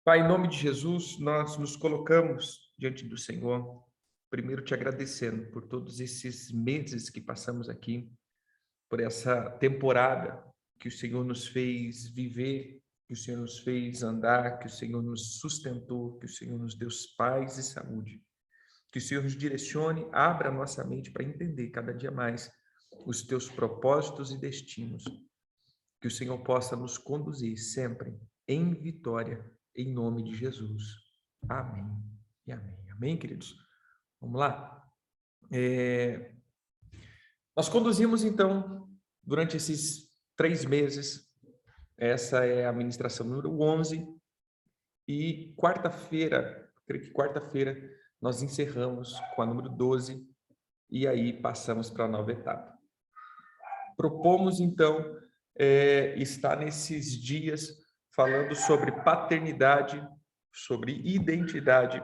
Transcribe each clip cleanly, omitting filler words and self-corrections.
Pai, em nome de Jesus, nós nos colocamos diante do Senhor, primeiro te agradecendo por todos esses meses que passamos aqui, por essa temporada que o Senhor nos fez viver, que o Senhor nos fez andar, que o Senhor nos sustentou, que o Senhor nos deu paz e saúde. Que o Senhor nos direcione, abra a nossa mente para entender cada dia mais os teus propósitos e destinos. Que o Senhor possa nos conduzir sempre em vitória, em nome de Jesus. Amém e amém. Amém, queridos? Vamos lá? Nós conduzimos, então, durante esses 3 meses, essa é a ministração número 11, e quarta-feira, creio que quarta-feira, nós encerramos com a número 12, e aí passamos para a nova etapa. Propomos, então, estar nesses dias falando sobre paternidade, sobre identidade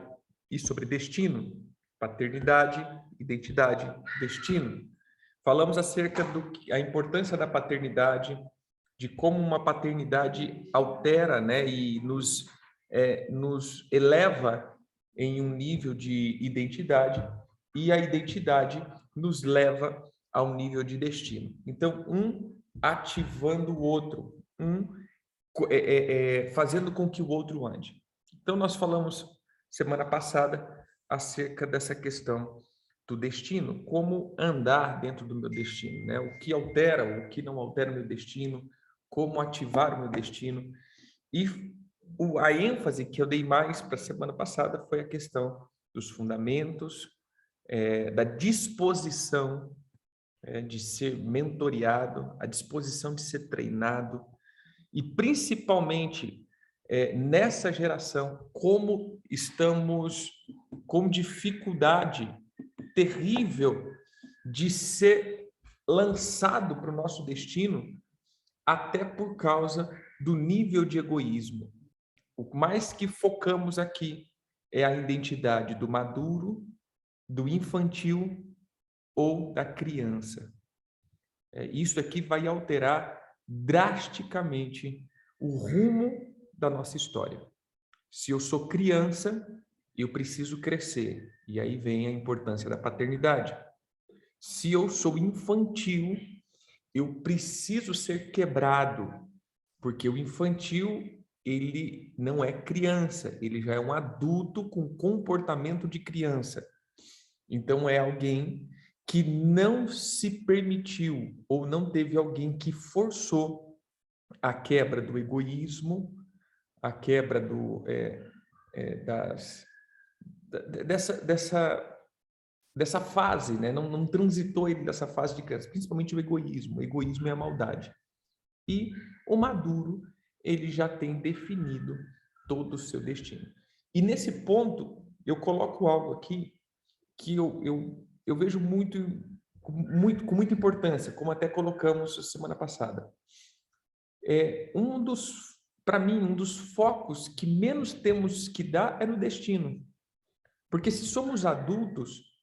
e sobre destino. Paternidade, identidade, destino. Falamos acerca da importância da paternidade, de como uma paternidade altera, né, e nos eleva em um nível de identidade, e a identidade nos leva ao nível de destino. Então, um ativando o outro, fazendo com que o outro ande. Então, nós falamos semana passada acerca dessa questão do destino, como andar dentro do meu destino, né? O que altera, o que não altera o meu destino, como ativar o meu destino. E a ênfase que eu dei mais para a semana passada foi a questão dos fundamentos, da disposição de ser mentoreado, a disposição de ser treinado, e principalmente nessa geração, como estamos com dificuldade terrível de ser lançado para o nosso destino, até por causa do nível de egoísmo. O mais que focamos aqui é a identidade do maduro, do infantil ou da criança. Isso aqui vai alterar drasticamente o rumo da nossa história. Se eu sou criança, eu preciso crescer. E aí vem a importância da paternidade. Se eu sou infantil, eu preciso ser quebrado, porque o infantil, ele não é criança, ele já é um adulto com comportamento de criança. Então, é alguém que não se permitiu ou não teve alguém que forçou a quebra do egoísmo, a quebra dessa fase, né? Não transitou ele dessa fase de criança, principalmente o egoísmo. O egoísmo é a maldade. E o maduro, ele já tem definido todo o seu destino. E nesse ponto, eu coloco algo aqui que eu vejo com muita importância, como até colocamos semana passada. Para mim, um dos focos que menos temos que dar é no destino. Porque se somos adultos,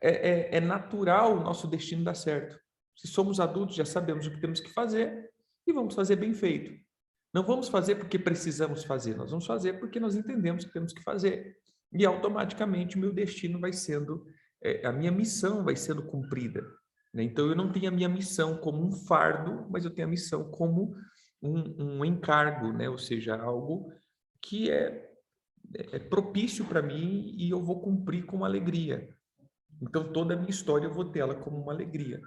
é natural o nosso destino dar certo. Se somos adultos, já sabemos o que temos que fazer e vamos fazer bem feito. Não vamos fazer porque precisamos fazer, nós vamos fazer porque nós entendemos que temos que fazer. E automaticamente o meu destino vai sendo, a minha missão vai sendo cumprida, né? Então eu não tenho a minha missão como um fardo, mas eu tenho a missão como um encargo, né? Ou seja, algo que é propício para mim e eu vou cumprir com alegria. Então toda a minha história eu vou ter ela como uma alegria.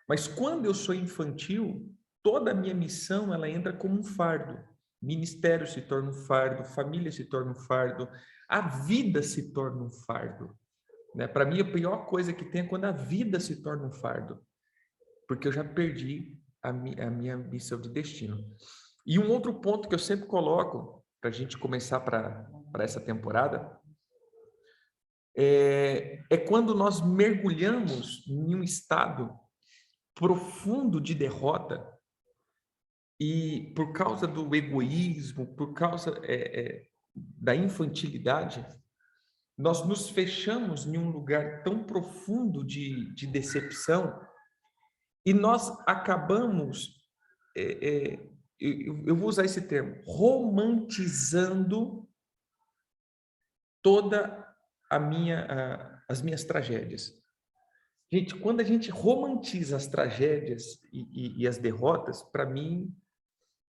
Mas quando eu sou infantil, toda a minha missão ela entra como um fardo. Ministério se torna um fardo, família se torna um fardo, a vida se torna um fardo, né? Para mim, a pior coisa que tem é quando a vida se torna um fardo, porque eu já perdi a minha missão de destino. E um outro ponto que eu sempre coloco, para a gente começar para essa temporada, é quando nós mergulhamos em um estado profundo de derrota, e por causa do egoísmo, por causa da infantilidade, nós nos fechamos em um lugar tão profundo de decepção e nós acabamos, eu vou usar esse termo, romantizando as minhas tragédias. Gente, quando a gente romantiza as tragédias e as derrotas, para mim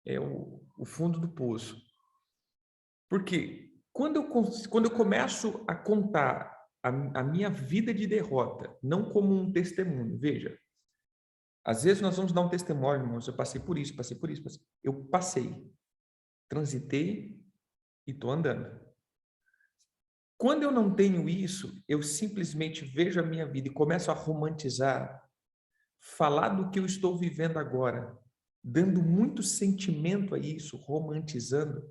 é o fundo do poço. Porque quando eu começo a contar a minha vida de derrota, não como um testemunho, veja, às vezes nós vamos dar um testemunho, irmãos, eu passei por isso, passei por isso, eu passei, transitei e estou andando. Quando eu não tenho isso, eu simplesmente vejo a minha vida e começo a romantizar, falar do que eu estou vivendo agora, dando muito sentimento a isso, romantizando,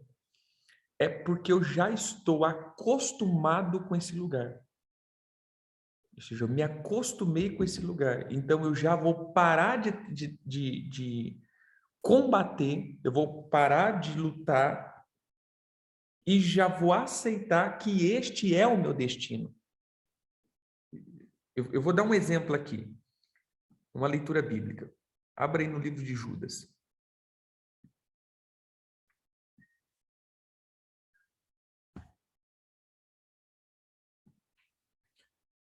é porque eu já estou acostumado com esse lugar. Ou seja, eu me acostumei com esse lugar. Então, eu já vou parar de combater, eu vou parar de lutar e já vou aceitar que este é o meu destino. Eu vou dar um exemplo aqui, uma leitura bíblica. Abra aí no livro de Judas.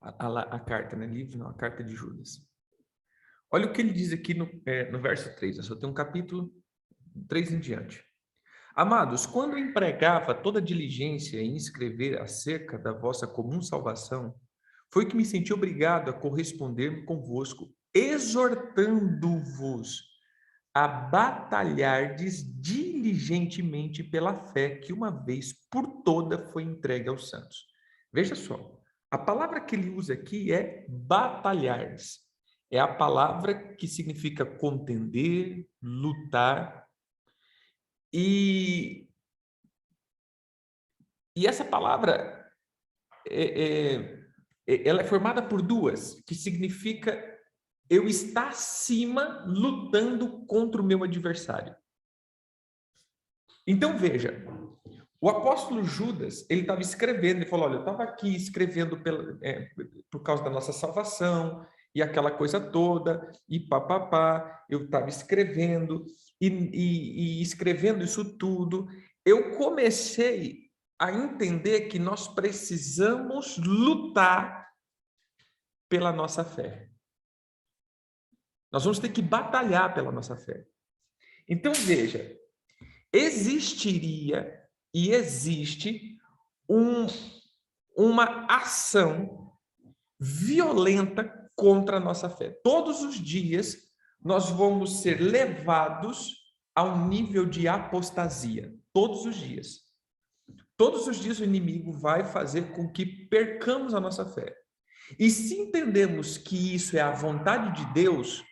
A carta, né? Livro, não, a carta de Judas. Olha o que ele diz aqui no verso 3. Eu só tenho um capítulo 3 em diante. Amados, quando empregava toda diligência em escrever acerca da vossa comum salvação, foi que me senti obrigado a corresponder convosco, exortando-vos a batalhardes diligentemente pela fé que uma vez por toda foi entregue aos santos. Veja só, a palavra que ele usa aqui é batalhardes. É a palavra que significa contender, lutar. E essa palavra ela é formada por duas, que significa eu estar acima lutando contra o meu adversário. Então veja, o apóstolo Judas, ele estava escrevendo, ele falou, olha, eu estava aqui escrevendo por causa da nossa salvação, e aquela coisa toda, e papapá, eu estava escrevendo, e escrevendo isso tudo, eu comecei a entender que nós precisamos lutar pela nossa fé. Nós vamos ter que batalhar pela nossa fé. Então, veja, existiria e existe uma ação violenta contra a nossa fé. Todos os dias nós vamos ser levados a um nível de apostasia. Todos os dias. Todos os dias o inimigo vai fazer com que percamos a nossa fé. E se entendemos que isso é a vontade de Deus,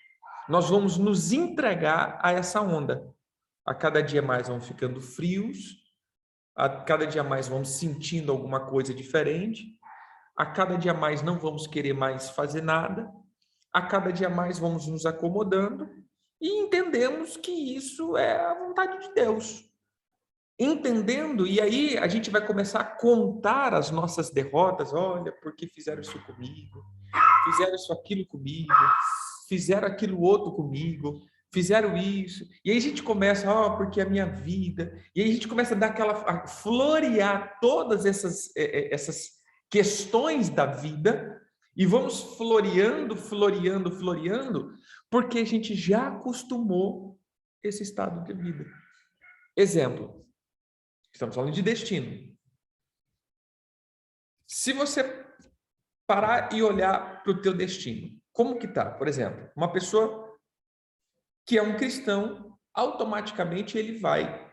nós vamos nos entregar a essa onda. A cada dia mais vamos ficando frios, a cada dia mais vamos sentindo alguma coisa diferente, a cada dia mais não vamos querer mais fazer nada, a cada dia mais vamos nos acomodando e entendemos que isso é a vontade de Deus. Entendendo, e aí a gente vai começar a contar as nossas derrotas, olha, porque fizeram isso comigo, fizeram isso aquilo comigo, fizeram aquilo outro comigo, fizeram isso, e aí a gente começa, porque a minha vida, e aí a gente começa a dar a florear todas essas questões da vida, e vamos floreando, floreando, floreando, porque a gente já acostumou esse estado de vida. Exemplo, estamos falando de destino. Se você parar e olhar para o teu destino, como que tá? Por exemplo, uma pessoa que é um cristão, automaticamente ele vai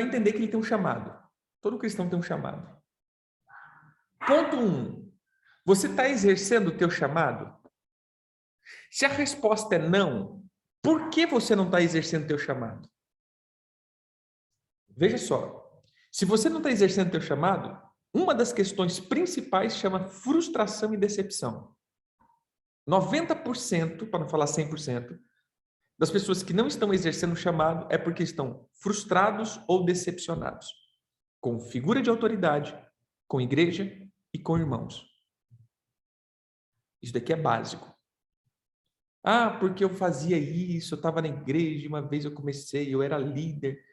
entender que ele tem um chamado. Todo cristão tem um chamado. Ponto 1. Você está exercendo o teu chamado? Se a resposta é não, por que você não está exercendo o teu chamado? Veja só. Se você não está exercendo o teu chamado, uma das questões principais chama frustração e decepção. 90%, para não falar 100%, das pessoas que não estão exercendo o chamado é porque estão frustrados ou decepcionados com figura de autoridade, com igreja e com irmãos. Isso daqui é básico. Porque eu fazia isso, eu estava na igreja, uma vez eu comecei, eu era líder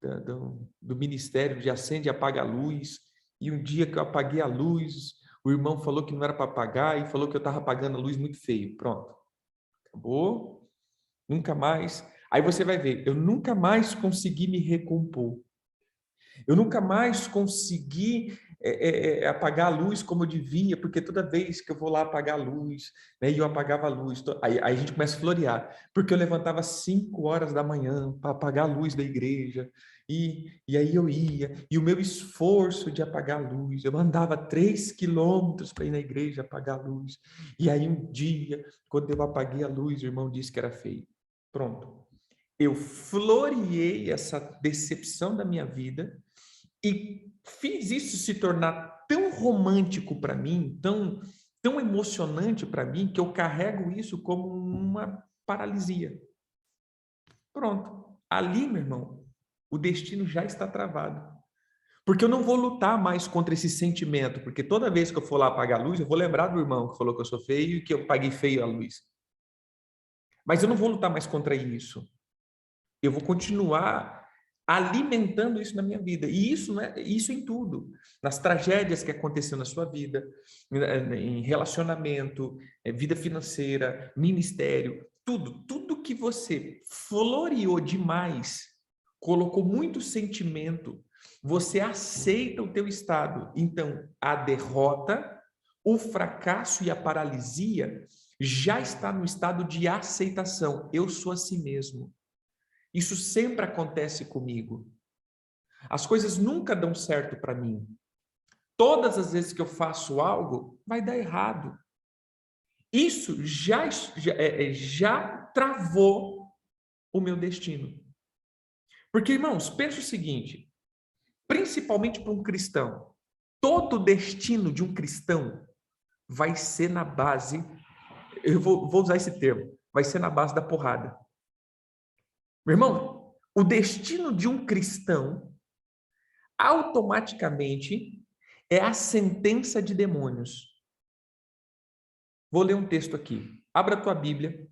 do ministério de acende e apaga a luz, e um dia que eu apaguei a luz, o irmão falou que não era para apagar e falou que eu estava apagando a luz muito feio. Pronto. Acabou. Nunca mais. Aí você vai ver, eu nunca mais consegui me recompor. Eu nunca mais consegui apagar a luz como eu devia, porque toda vez que eu vou lá apagar a luz, né, e eu apagava a luz, aí a gente começa a florear, porque eu levantava às 5 horas da manhã para apagar a luz da igreja, e aí eu ia, e o meu esforço de apagar a luz, eu andava 3 quilômetros para ir na igreja apagar a luz, e aí um dia, quando eu apaguei a luz, o irmão disse que era feio. Pronto. Eu floreei essa decepção da minha vida, e fiz isso se tornar tão romântico para mim, tão emocionante para mim, que eu carrego isso como uma paralisia. Pronto. Ali, meu irmão, o destino já está travado. Porque eu não vou lutar mais contra esse sentimento, porque toda vez que eu for lá apagar a luz, eu vou lembrar do irmão que falou que eu sou feio e que eu paguei feio a luz. Mas eu não vou lutar mais contra isso. Eu vou continuar alimentando isso na minha vida. E isso, né, isso em tudo. Nas tragédias que aconteceu na sua vida, em relacionamento, vida financeira, ministério, tudo que você floreou demais, colocou muito sentimento, você aceita o teu estado. Então, a derrota, o fracasso e a paralisia já está no estado de aceitação. Eu sou assim mesmo. Isso sempre acontece comigo. As coisas nunca dão certo para mim. Todas as vezes que eu faço algo, vai dar errado. Isso já travou o meu destino. Porque, irmãos, pensa o seguinte, principalmente para um cristão, todo o destino de um cristão vai ser na base, eu vou usar esse termo, vai ser na base da porrada. Meu irmão, o destino de um cristão automaticamente é a sentença de demônios. Vou ler um texto aqui. Abra a tua Bíblia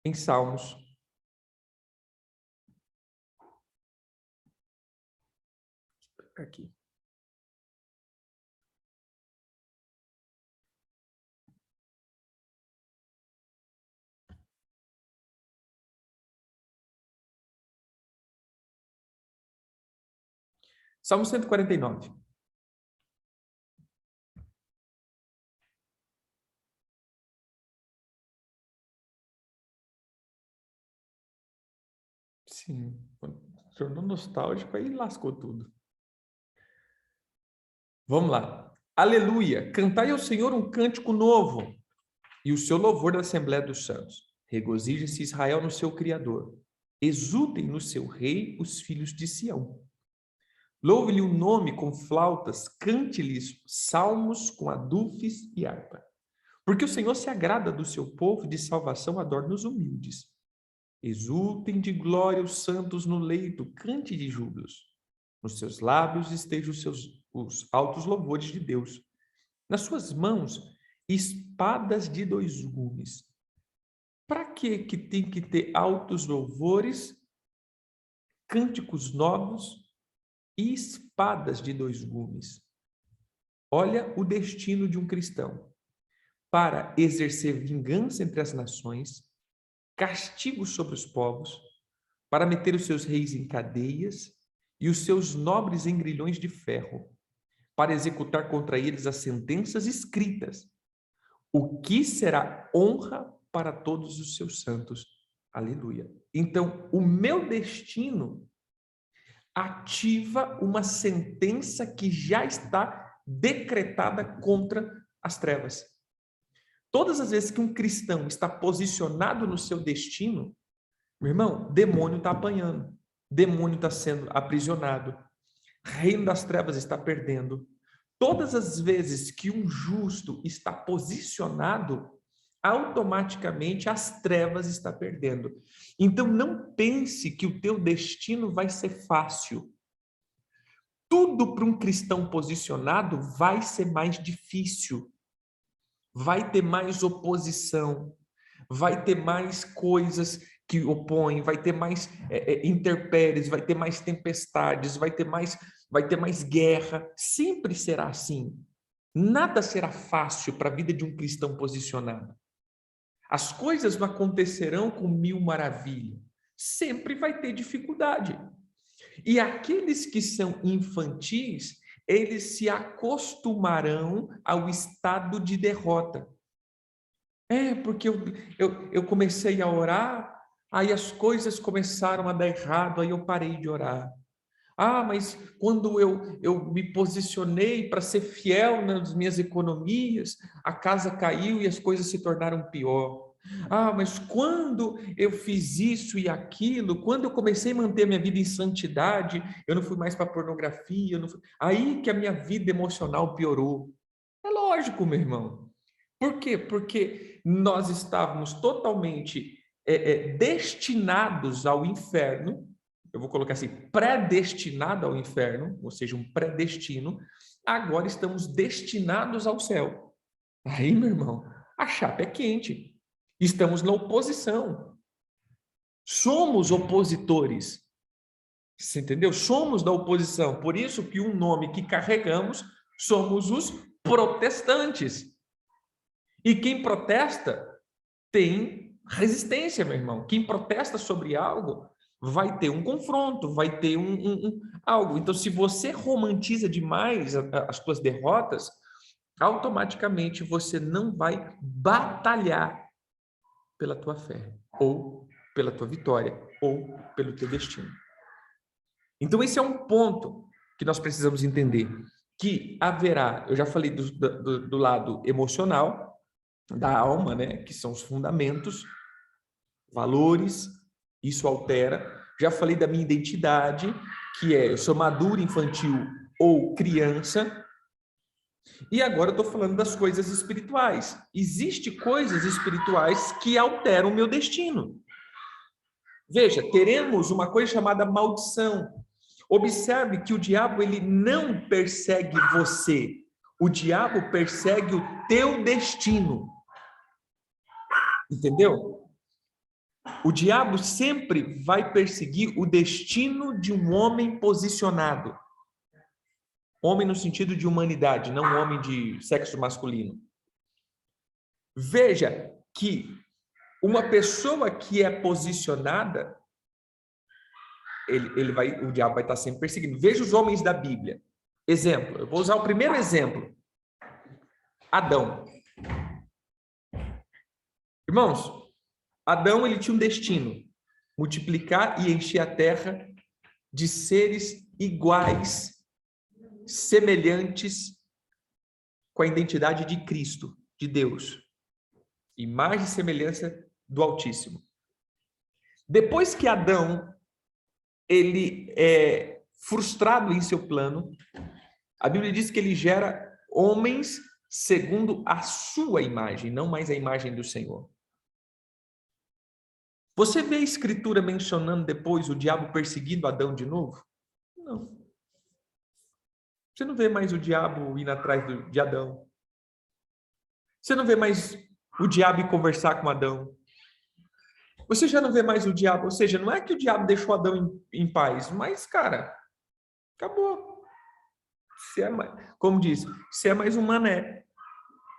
em Salmos. Aqui. Salmo 149. Sim, tornou nostálgico aí lascou tudo. Vamos lá. Aleluia! Cantai ao Senhor um cântico novo e o seu louvor da Assembleia dos Santos. Regozije-se Israel no seu Criador. Exultem no seu Rei os filhos de Sião. Louve-lhe o nome com flautas, cante-lhes salmos com adufes e harpa. Porque o Senhor se agrada do seu povo, de salvação adorna os humildes. Exultem de glória os santos no leito, cante de júbilos. Nos seus lábios estejam os altos louvores de Deus. Nas suas mãos, espadas de 2 gumes. Para que tem que ter altos louvores, cânticos novos e espadas de 2 gumes? Olha o destino de um cristão. Para exercer vingança entre as nações, castigo sobre os povos, para meter os seus reis em cadeias e os seus nobres em grilhões de ferro, para executar contra eles as sentenças escritas, o que será honra para todos os seus santos. Aleluia. Então, o meu destino ativa uma sentença que já está decretada contra as trevas. Todas as vezes que um cristão está posicionado no seu destino, meu irmão, demônio está apanhando, demônio está sendo aprisionado, reino das trevas está perdendo. Todas as vezes que um justo está posicionado, automaticamente as trevas está perdendo. Então não pense que o teu destino vai ser fácil. Tudo para um cristão posicionado vai ser mais difícil. Vai ter mais oposição, vai ter mais coisas que opõem, vai ter mais intempéries, vai ter mais tempestades, vai ter mais guerra. Sempre será assim. Nada será fácil para a vida de um cristão posicionado. As coisas não acontecerão com mil maravilhas. Sempre vai ter dificuldade. E aqueles que são infantis, eles se acostumarão ao estado de derrota. Porque eu comecei a orar, aí as coisas começaram a dar errado, aí eu parei de orar. Mas quando eu me posicionei para ser fiel nas minhas economias, a casa caiu e as coisas se tornaram pior. Mas quando eu fiz isso e aquilo, quando eu comecei a manter a minha vida em santidade, eu não fui mais para pornografia, aí que a minha vida emocional piorou. É lógico, meu irmão. Por quê? Porque nós estávamos totalmente destinados ao inferno. Eu vou colocar assim, predestinado ao inferno, ou seja, um predestino. Agora estamos destinados ao céu. Aí, meu irmão, a chapa é quente. Estamos na oposição. Somos opositores. Você entendeu? Somos da oposição. Por isso que um nome que carregamos somos os protestantes. E quem protesta tem resistência, meu irmão. Quem protesta sobre algo vai ter um confronto, vai ter algo. Então, se você romantiza demais as suas derrotas, automaticamente você não vai batalhar pela tua fé, ou pela tua vitória, ou pelo teu destino. Então, esse é um ponto que nós precisamos entender, que haverá, eu já falei do lado emocional, da alma, né, que são os fundamentos, valores, isso altera. Já falei da minha identidade, que eu sou maduro, infantil ou criança. E agora eu estou falando das coisas espirituais. Existem coisas espirituais que alteram o meu destino. Veja, teremos uma coisa chamada maldição. Observe que o diabo ele não persegue você. O diabo persegue o teu destino. Entendeu? O diabo sempre vai perseguir o destino de um homem posicionado. Homem no sentido de humanidade, não homem de sexo masculino. Veja que uma pessoa que é posicionada, o diabo vai estar sempre perseguindo. Veja os homens da Bíblia. Exemplo, eu vou usar o primeiro exemplo. Adão. Irmãos, Adão ele tinha um destino, multiplicar e encher a terra de seres iguais, semelhantes com a identidade de Cristo, de Deus. Imagem e semelhança do Altíssimo. Depois que Adão ele é frustrado em seu plano, a Bíblia diz que ele gera homens segundo a sua imagem, não mais a imagem do Senhor. Você vê a Escritura mencionando depois o diabo perseguindo Adão de novo? Não. Você não vê mais o diabo indo atrás de Adão. Você não vê mais o diabo ir conversar com Adão. Você já não vê mais o diabo, ou seja, não é que o diabo deixou Adão em paz, mas, cara, acabou. Como diz, você é mais um mané.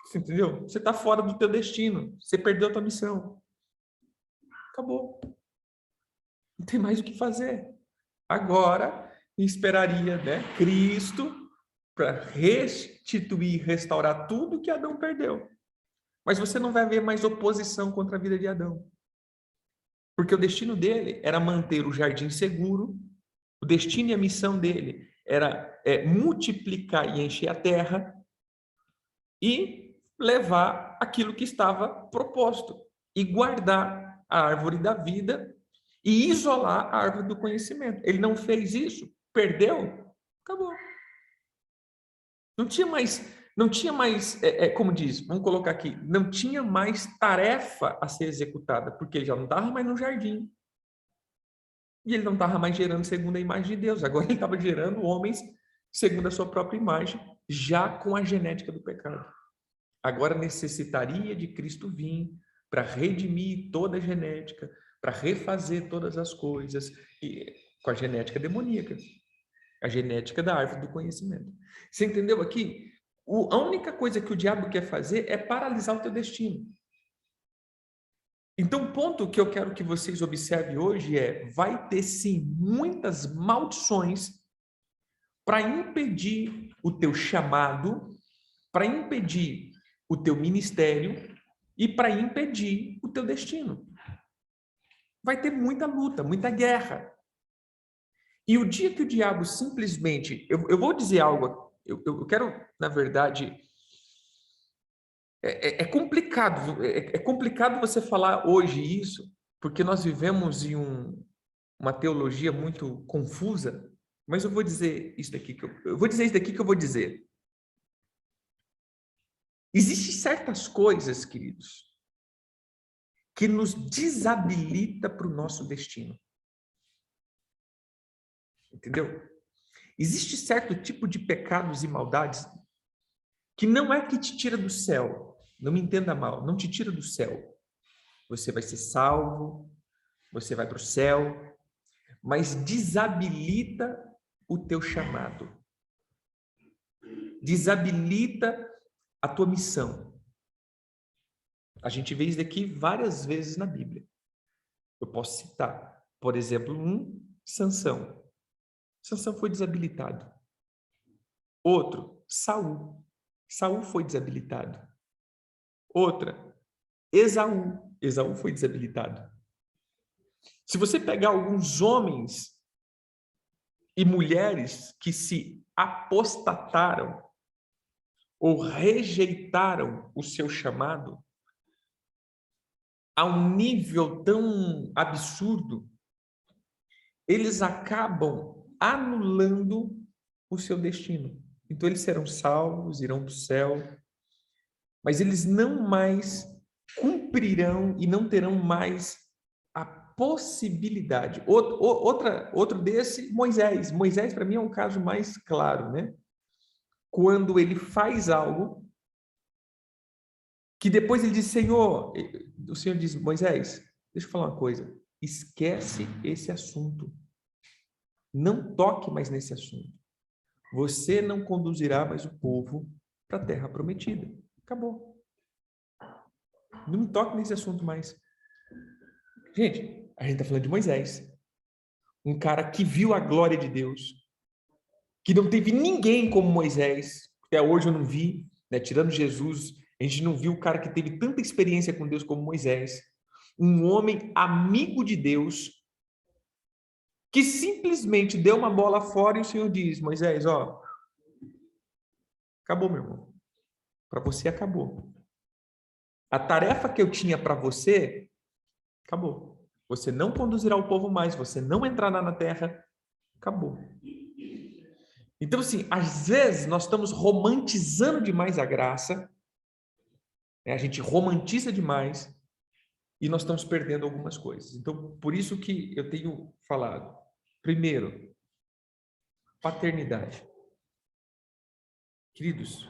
Você entendeu? Você está fora do teu destino. Você perdeu a tua missão. Acabou. Não tem mais o que fazer. Agora, esperaria, Cristo para restituir, restaurar tudo que Adão perdeu. Mas você não vai ver mais oposição contra a vida de Adão. Porque o destino dele era manter o jardim seguro, o destino e a missão dele era multiplicar e encher a terra e levar aquilo que estava proposto e guardar a árvore da vida e isolar a árvore do conhecimento. Ele não fez isso, perdeu, acabou. Não tinha mais, como diz, vamos colocar aqui, não tinha mais tarefa a ser executada, porque ele já não estava mais no jardim. E ele não estava mais gerando segundo a imagem de Deus. Agora ele estava gerando homens segundo a sua própria imagem, já com a genética do pecado. Agora necessitaria de Cristo vir para redimir toda a genética, para refazer todas as coisas, com a genética demoníaca, a genética da árvore do conhecimento. Você entendeu aqui? A única coisa que o diabo quer fazer é paralisar o teu destino. Então, o ponto que eu quero que vocês observem hoje vai ter sim muitas maldições para impedir o teu chamado, para impedir o teu ministério e para impedir o teu destino. Vai ter muita luta, muita guerra. E o dia que o diabo simplesmente... Eu vou dizer algo, eu quero, na verdade... É complicado, é complicado você falar hoje isso, porque nós vivemos em uma teologia muito confusa, mas eu vou dizer isso daqui eu vou dizer isso daqui que eu vou dizer. Existem certas coisas, queridos, que nos desabilita para o nosso destino. Entendeu? Existe certo tipo de pecados e maldades que não é que te tira do céu. Não me entenda mal, não te tira do céu. Você vai ser salvo, você vai para o céu, mas desabilita o teu chamado. Desabilita a tua missão. A gente vê isso daqui várias vezes na Bíblia. Eu posso citar, por exemplo, Sansão. Sansão foi desabilitado. Outro, Saul. Saul foi desabilitado. Outra, Esaú. Esaú foi desabilitado. Se você pegar alguns homens e mulheres que se apostataram ou rejeitaram o seu chamado a um nível tão absurdo, eles acabam anulando o seu destino. Então, eles serão salvos, irão para o céu, mas eles não mais cumprirão e não terão mais a possibilidade. Outro desse, Moisés. Moisés, para mim, é um caso mais claro, né? Quando ele faz algo que depois ele diz, Senhor, o Senhor diz, Moisés, deixa eu falar uma coisa, esquece esse assunto. Não toque mais nesse assunto. Você não conduzirá mais o povo para a terra prometida. Acabou. Não me toque nesse assunto mais. Gente, a gente está falando de Moisés. Um cara que viu a glória de Deus. Que não teve ninguém como Moisés. Até hoje eu não vi, né? Tirando Jesus, a gente não viu o cara que teve tanta experiência com Deus como Moisés. Um homem amigo de Deus, que simplesmente deu uma bola fora e o Senhor diz, Moisés, ó, acabou, meu irmão. Para você acabou. A tarefa que eu tinha para você, acabou. Você não conduzirá o povo mais, você não entrará na terra, acabou. Então, assim, às vezes nós estamos romantizando demais a graça, né? A gente romantiza demais e nós estamos perdendo algumas coisas. Então, por isso que eu tenho falado. Primeiro, paternidade. Queridos,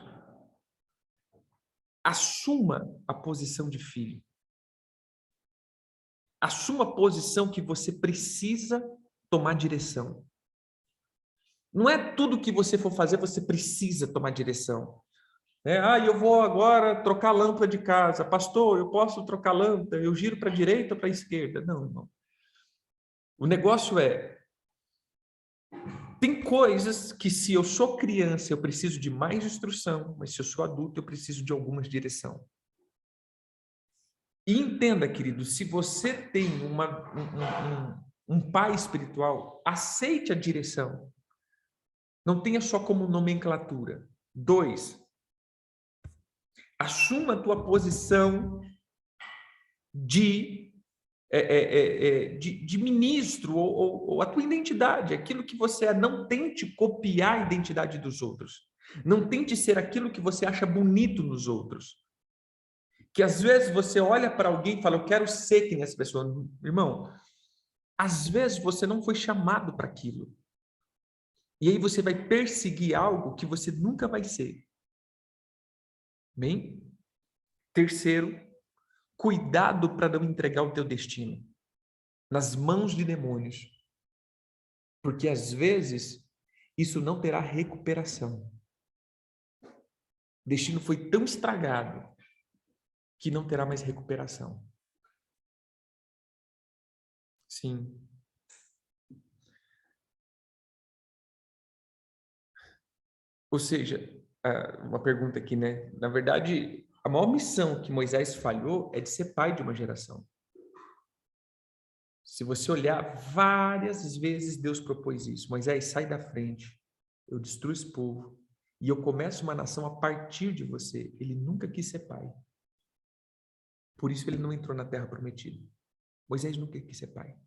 assuma a posição de filho. Assuma a posição que você precisa tomar direção. Não é tudo que você for fazer, você precisa tomar direção. Eu vou agora trocar a lâmpada de casa. Pastor, eu posso trocar a lâmpada? Eu giro para a direita ou para a esquerda? Não, irmão. O negócio tem coisas que se eu sou criança, eu preciso de mais instrução, mas se eu sou adulto, eu preciso de algumas direção. E entenda, querido, se você tem um pai espiritual, aceite a direção. Não tenha só como nomenclatura. 2, assuma a tua posição de ministro ou a tua identidade, aquilo que você é. Não tente copiar a identidade dos outros. Não tente ser aquilo que você acha bonito nos outros. Que às vezes você olha para alguém e fala, eu quero ser quem essa pessoa. Irmão, às vezes você não foi chamado para aquilo. E aí você vai perseguir algo que você nunca vai ser. Bem? Terceiro, cuidado para não entregar o teu destino. nas mãos de demônios, porque às vezes isso não terá recuperação. O destino foi tão estragado que não terá mais recuperação. Sim. Ou seja, uma pergunta aqui, né? Na verdade, a maior missão que Moisés falhou é de ser pai de uma geração. Se você olhar, várias vezes Deus propôs isso. Moisés, sai da frente, eu destruo esse povo e eu começo uma nação a partir de você. Ele nunca quis ser pai. Por isso ele não entrou na terra prometida. Moisés nunca quis ser pai.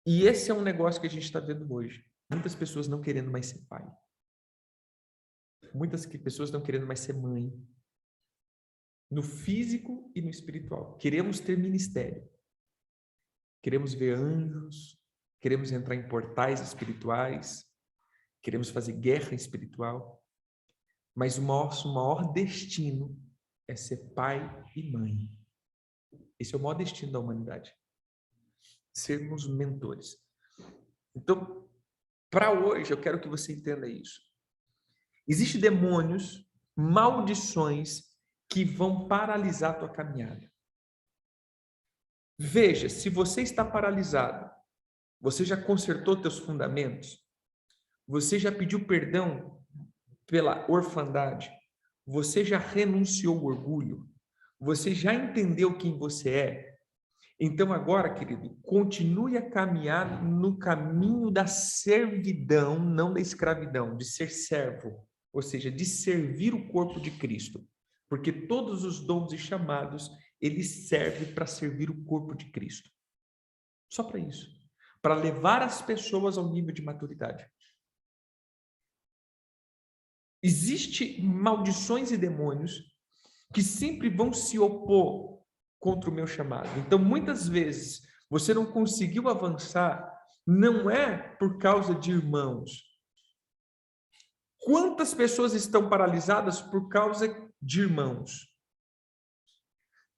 E esse é um negócio que a gente está vendo hoje. Muitas pessoas não querendo mais ser pai. Muitas pessoas não querendo mais ser mãe. No físico e no espiritual. Queremos ter ministério. Queremos ver anjos. Queremos entrar em portais espirituais. Queremos fazer guerra espiritual. Mas o nosso maior destino é ser pai e mãe. Esse é o maior destino da humanidade. Sermos mentores. Então, para hoje, eu quero que você entenda isso. Existem demônios, maldições que vão paralisar a tua caminhada. Veja, se você está paralisado, você já consertou teus fundamentos? Você já pediu perdão pela orfandade? Você já renunciou ao orgulho? Você já entendeu quem você é? Então agora, querido, continue a caminhar no caminho da servidão, não da escravidão, de ser servo, ou seja, de servir o corpo de Cristo. Porque todos os dons e chamados, eles servem para servir o corpo de Cristo. Só para isso. Para levar as pessoas ao nível de maturidade. Existem maldições e demônios que sempre vão se opor contra o meu chamado. Então, muitas vezes, você não conseguiu avançar, não é por causa de irmãos. Quantas pessoas estão paralisadas por causa de irmãos?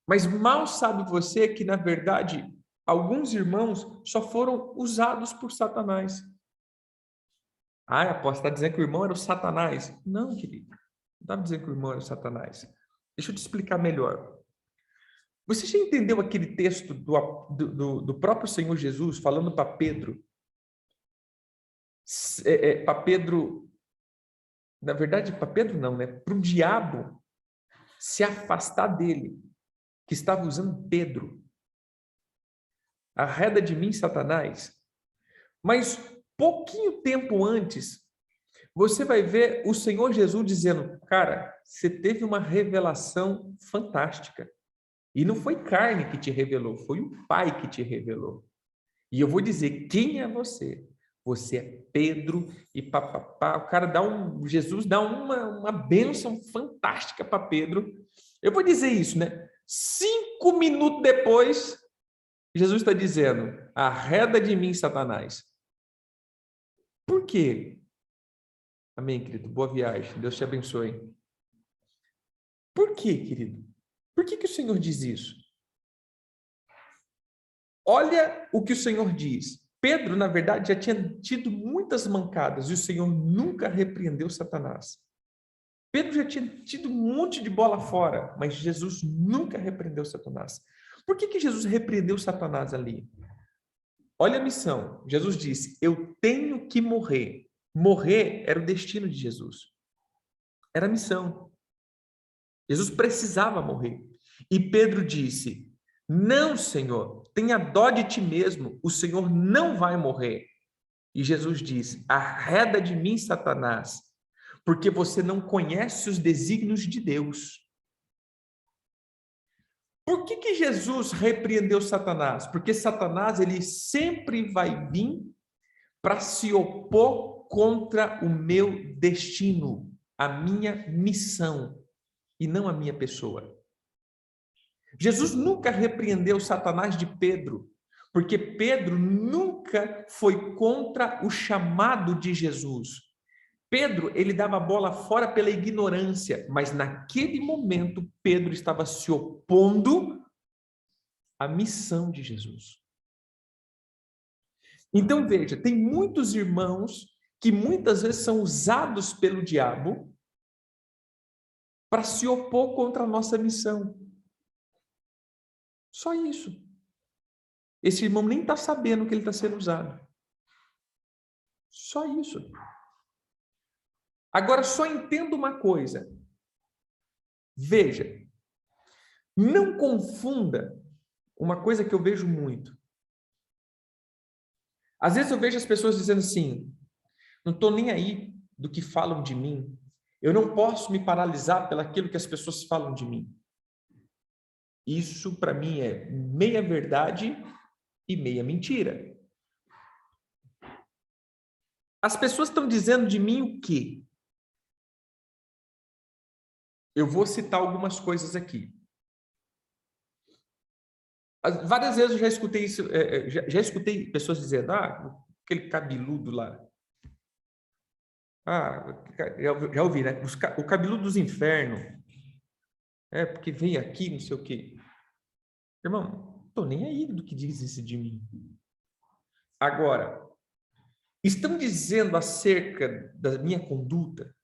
Mas mal sabe você que, na verdade, alguns irmãos só foram usados por Satanás. Apóstolo, está dizendo que o irmão era o Satanás? Não, querido. Não estava dizendo que o irmão era o Satanás. Deixa eu te explicar melhor. Você já entendeu aquele texto do próprio Senhor Jesus falando para Pedro? Para Pedro, na verdade, para Pedro não, né? Para o diabo se afastar dele, que estava usando Pedro. Arreda de mim, Satanás. Mas pouquinho tempo antes, você vai ver o Senhor Jesus dizendo, cara, você teve uma revelação fantástica. E não foi carne que te revelou, foi o Pai que te revelou. E eu vou dizer, quem é você? Você é Pedro e papapá. O cara Jesus dá uma bênção fantástica para Pedro. Eu vou dizer isso, né? 5 minutos depois, Jesus está dizendo, arreda de mim, Satanás. Por quê? Amém, querido. Boa viagem. Deus te abençoe. Por quê, querido? Por que o Senhor diz isso? Olha o que o Senhor diz. Pedro, na verdade, já tinha tido muitas mancadas e o Senhor nunca repreendeu Satanás. Pedro já tinha tido um monte de bola fora, mas Jesus nunca repreendeu Satanás. Por que Jesus repreendeu Satanás ali? Olha a missão. Jesus disse, eu tenho que morrer. Morrer era o destino de Jesus. Era a missão. Jesus precisava morrer. E Pedro disse, não, Senhor, tenha dó de ti mesmo, o Senhor não vai morrer. E Jesus diz, arreda de mim, Satanás, porque você não conhece os desígnios de Deus. Por que Jesus repreendeu Satanás? Porque Satanás, ele sempre vai vir para se opor contra o meu destino, a minha missão, e não a minha pessoa. Jesus nunca repreendeu Satanás de Pedro, porque Pedro nunca foi contra o chamado de Jesus. Pedro, ele dava a bola fora pela ignorância, mas naquele momento Pedro estava se opondo a missão de Jesus. Então, veja, tem muitos irmãos que muitas vezes são usados pelo diabo para se opor contra a nossa missão. Só isso. Esse irmão nem está sabendo que ele está sendo usado. Só isso. Agora, só entenda uma coisa. Veja, não confunda uma coisa que eu vejo muito. Às vezes eu vejo as pessoas dizendo assim, não estou nem aí do que falam de mim. Eu não posso me paralisar pelaquilo que as pessoas falam de mim. Isso, para mim, é meia verdade e meia mentira. As pessoas estão dizendo de mim o quê? Eu vou citar algumas coisas aqui. Várias vezes eu já escutei isso, já escutei pessoas dizendo, aquele cabeludo lá. Já ouvi, né? O cabeludo dos infernos. Porque vem aqui, não sei o quê. Irmão, não estou nem aí do que diz isso de mim. Agora, estão dizendo acerca da minha conduta?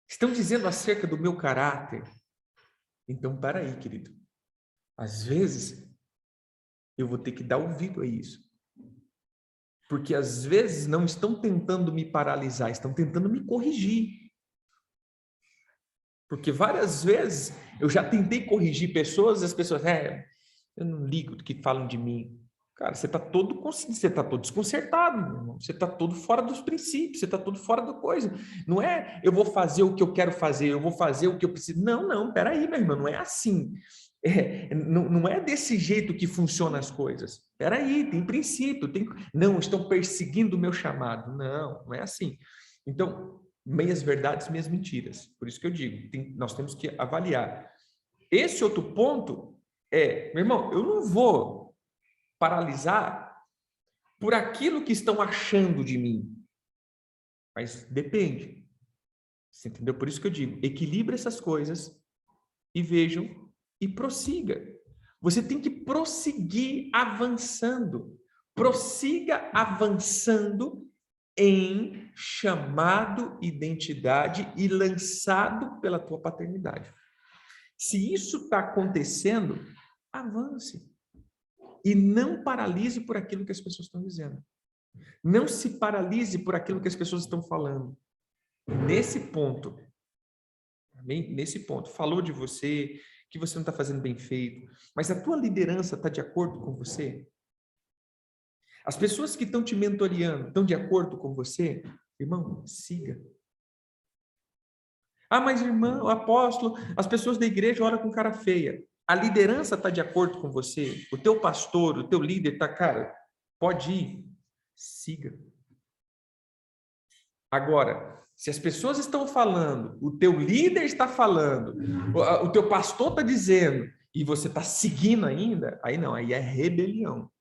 Estão dizendo acerca do meu caráter? Então, para aí, querido. Às vezes, eu vou ter que dar ouvido a isso. Porque às vezes não estão tentando me paralisar, estão tentando me corrigir. Porque várias vezes eu já tentei corrigir pessoas e as pessoas, eu não ligo do que falam de mim. Cara, você está todo desconcertado, meu irmão. Você está todo fora dos princípios, você está todo fora da coisa. Não é eu vou fazer o que eu quero fazer, eu vou fazer o que eu preciso. Não, peraí, meu irmão, não é assim. Não é desse jeito que funcionam as coisas. Peraí, tem princípio. Não, estão perseguindo o meu chamado. Não é assim. Então, meias verdades, meias mentiras. Por isso que eu digo, nós temos que avaliar. Esse outro ponto meu irmão, eu não vou paralisar por aquilo que estão achando de mim. Mas depende. Você entendeu? Por isso que eu digo, equilibre essas coisas e vejam e prossiga. Você tem que prosseguir avançando. Prossiga avançando em chamado, identidade e lançado pela tua paternidade. Se isso está acontecendo, avance. E não paralise por aquilo que as pessoas estão dizendo. Não se paralise por aquilo que as pessoas estão falando. Nesse ponto, falou de você, que você não está fazendo bem feito, mas a tua liderança está de acordo com você? As pessoas que estão te mentoreando estão de acordo com você? Irmão, siga. Mas irmão, apóstolo, as pessoas da igreja olham com cara feia. A liderança está de acordo com você? O teu pastor, o teu líder está, cara, pode ir, siga. Agora, se as pessoas estão falando, o teu líder está falando, o teu pastor está dizendo, e você está seguindo ainda, aí não, aí é rebelião.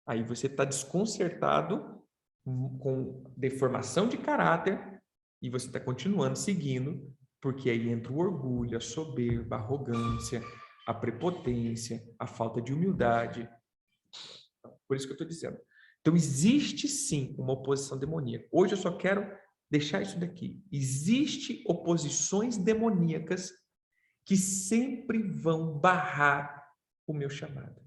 Aí você está desconcertado, com deformação de caráter, e você está continuando seguindo, porque aí entra o orgulho, a soberba, a arrogância, a prepotência, a falta de humildade. Por isso que eu estou dizendo. Então, existe sim uma oposição demoníaca. Hoje eu só quero deixar isso daqui. Existem oposições demoníacas que sempre vão barrar o meu chamado.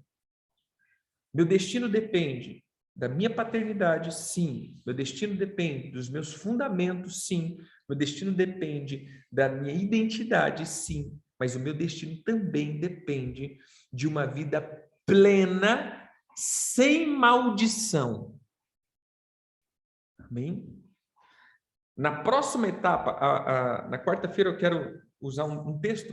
Meu destino depende da minha paternidade, sim. Meu destino depende dos meus fundamentos, sim. Meu destino depende da minha identidade, sim. Mas o meu destino também depende de uma vida plena, sem maldição. Amém? Na próxima etapa, na quarta-feira, eu quero usar um texto,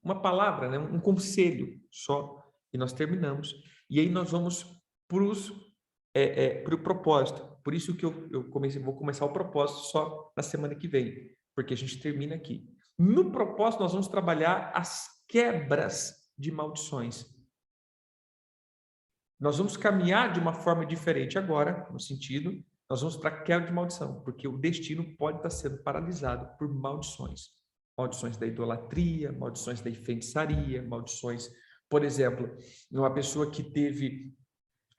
uma palavra, né? Um conselho só, e nós terminamos. E aí nós vamos para o propósito. Por isso que vou começar o propósito só na semana que vem, porque a gente termina aqui. No propósito, nós vamos trabalhar as quebras de maldições. Nós vamos caminhar de uma forma diferente agora, no sentido, nós vamos para a quebra de maldição, porque o destino pode estar sendo paralisado por maldições. maldições da idolatria, maldições da feitiçaria, maldições, por exemplo, uma pessoa que teve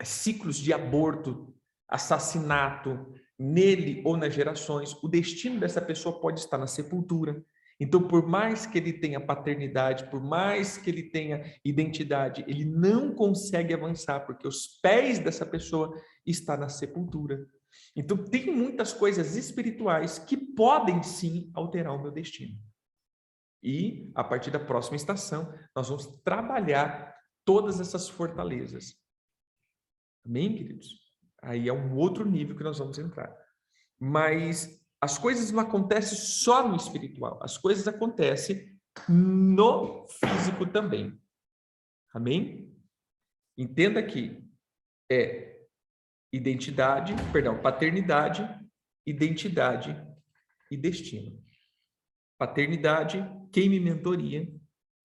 ciclos de aborto, assassinato nele ou nas gerações, o destino dessa pessoa pode estar na sepultura. Então, por mais que ele tenha paternidade, por mais que ele tenha identidade, ele não consegue avançar, porque os pés dessa pessoa estão na sepultura. Então, tem muitas coisas espirituais que podem sim alterar o meu destino. E, a partir da próxima estação, nós vamos trabalhar todas essas fortalezas. Amém, queridos? Aí é um outro nível que nós vamos entrar. Mas as coisas não acontecem só no espiritual, as coisas acontecem no físico também. Amém? Entenda que é paternidade, identidade e destino. Paternidade, quem me mentoria.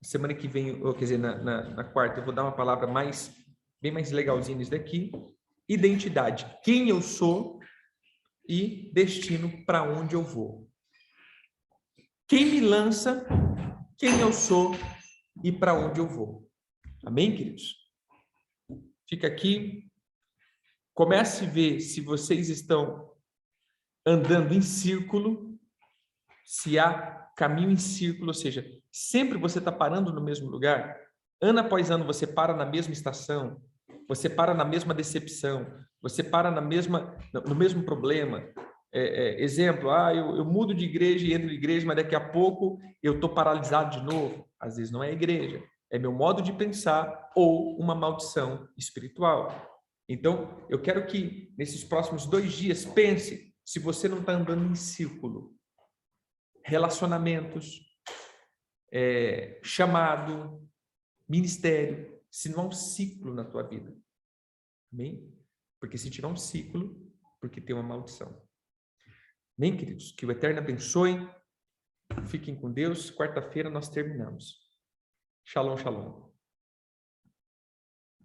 Semana que vem, ou, quer dizer, na quarta, eu vou dar uma palavra bem mais legalzinha nisso daqui. Identidade, quem eu sou, e destino, para onde eu vou. Quem me lança, quem eu sou e para onde eu vou. Amém, queridos? Fica aqui. Comece a ver se vocês estão andando em círculo, se há caminho em círculo, ou seja, sempre você está parando no mesmo lugar. Ano após ano você para na mesma estação, você para na mesma decepção, você para no mesmo problema. Exemplo, eu mudo de igreja e entro de igreja, mas daqui a pouco eu estou paralisado de novo. Às vezes não é a igreja, é meu modo de pensar ou uma maldição espiritual. Então, eu quero que nesses próximos 2 dias pense se você não está andando em círculo. Relacionamentos, chamado, ministério, se não há um ciclo na tua vida. Amém? Porque se tiver um ciclo, porque tem uma maldição. Amém, queridos? Que o Eterno abençoe. Fiquem com Deus. Quarta-feira nós terminamos. Shalom, shalom.